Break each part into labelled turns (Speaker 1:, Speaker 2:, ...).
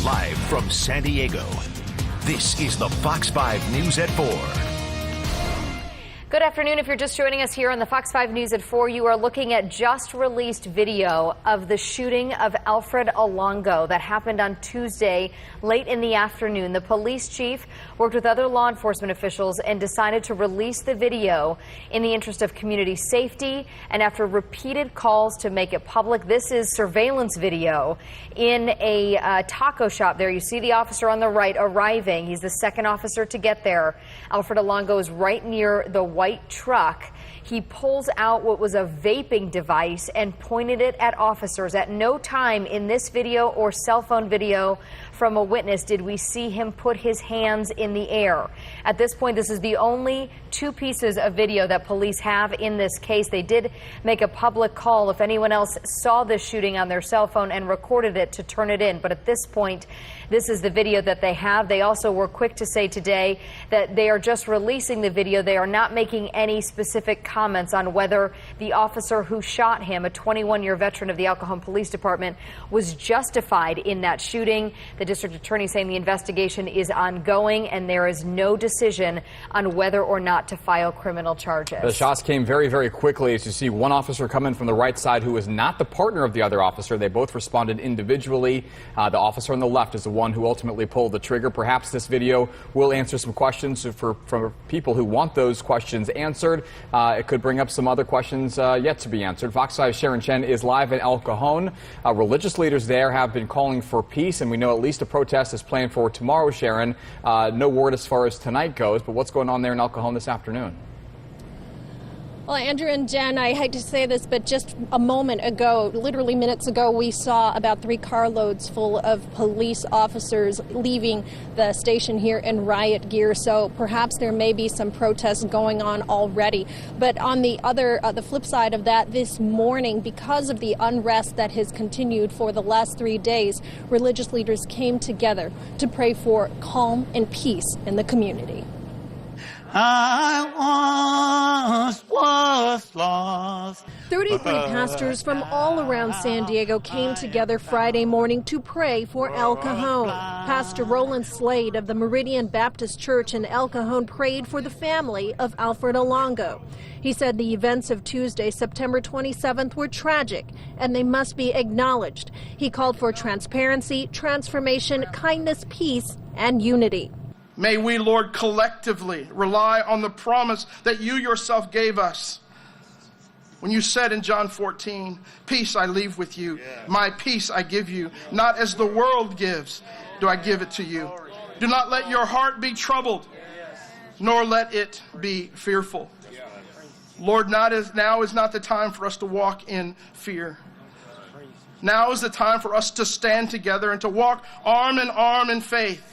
Speaker 1: Live from San Diego, this is the Fox 5 News at 4.
Speaker 2: Good afternoon. If you're just joining us here on the Fox 5 News at 4, you are looking at just released video of the shooting of Alfred Alongo that happened on Tuesday late in the afternoon. The police chief worked with other law enforcement officials and decided to release the video in the interest of community safety. And after repeated calls to make it public, this is surveillance video in a taco shop there. You see the officer on the right arriving. He's the second officer to get there. Alfred Alongo is right near the white truck. He pulls out what was a vaping device and pointed it at officers. At no time in this video or cell phone video from a witness did we see him put his hands in the air. At this point, this is the only two pieces of video that police have in this case. They did make a public call if anyone else saw this shooting on their cell phone and recorded it to turn it in. But at this point, this is the video that they have. They also were quick to say today that they are just releasing the video. They are not making any specific comments on whether the officer who shot him, a 21-year veteran of the El Cajon Police Department, was justified in that shooting. The district attorney saying the investigation is ongoing and there is no decision on whether or not to file criminal charges.
Speaker 3: The shots came very, very quickly as you see one officer come in from the right side who is not the partner of the other officer. They both responded individually. The officer on the left is the one who ultimately pulled the trigger. Perhaps this video will answer some questions for people who want those questions answered. It could bring up some other questions yet to be answered. Fox 5's Sharon Chen is live in El Cajon. Religious leaders there have been calling for peace, and we know at least a protest is planned for tomorrow, Sharon. No word as far as tonight goes, but what's going on there in El Cajon this afternoon?
Speaker 4: Well, Andrew and Jen, I hate to say this, but just a moment ago, literally minutes ago, we saw about 3 carloads full of police officers leaving the station here in riot gear. So perhaps there may be some protests going on already. But on the flip side of that, this morning, because of the unrest that has continued for the last 3 days, religious leaders came together to pray for calm and peace in the community.
Speaker 5: I once was lost.
Speaker 4: 33 pastors from all around San Diego came together Friday morning to pray for El Cajon. Pastor Roland Slade of the Meridian Baptist Church in El Cajon prayed for the family of Alfred Alongo. He said the events of Tuesday, September 27th, were tragic and they must be acknowledged. He called for transparency, transformation, kindness, peace, and unity.
Speaker 6: May we, Lord, collectively rely on the promise that you yourself gave us when you said in John 14, peace I leave with you, my peace I give you, not as the world gives do I give it to you. Do not let your heart be troubled, nor let it be fearful. Lord, now is not the time for us to walk in fear. Now is the time for us to stand together and to walk arm in arm in faith.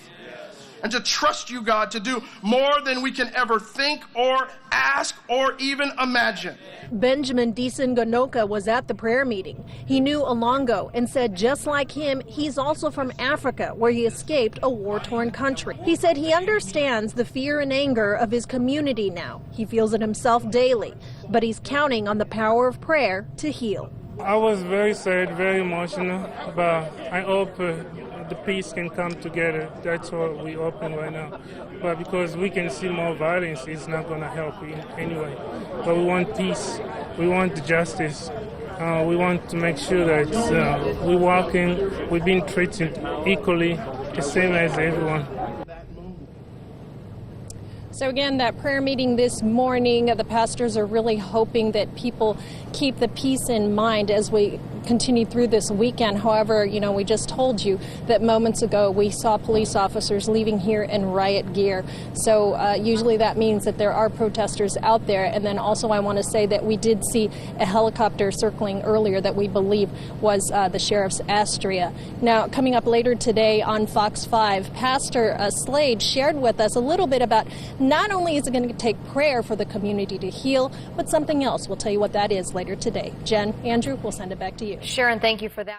Speaker 6: And to trust you, God, to do more than we can ever think or ask or even imagine.
Speaker 4: Benjamin Disengonoka was at the prayer meeting. He knew Alongo and said just like him, he's also from Africa, where he escaped a war-torn country. He said he understands the fear and anger of his community now. He feels it himself daily, but he's counting on the power of prayer to heal.
Speaker 7: I was very sad, very emotional, but I hope the peace can come together. That's what we're hoping right now. But because we can see more violence, it's not going to help anyway. But we want peace. We want justice. We want to make sure that we're being treated equally, the same as everyone.
Speaker 4: So again, that prayer meeting this morning, the pastors are really hoping that people keep the peace in mind as we continue through this weekend. However, you know, we just told you that moments ago we saw police officers leaving here in riot gear. So usually that means that there are protesters out there. And then also I want to say that we did see a helicopter circling earlier that we believe was the sheriff's Astrea. Now, coming up later today on Fox 5, Pastor Slade shared with us a little bit about not only is it going to take prayer for the community to heal, but something else. We'll tell you what that is later today. Jen, Andrew, we'll send it back to you.
Speaker 2: Sharon, thank you for that.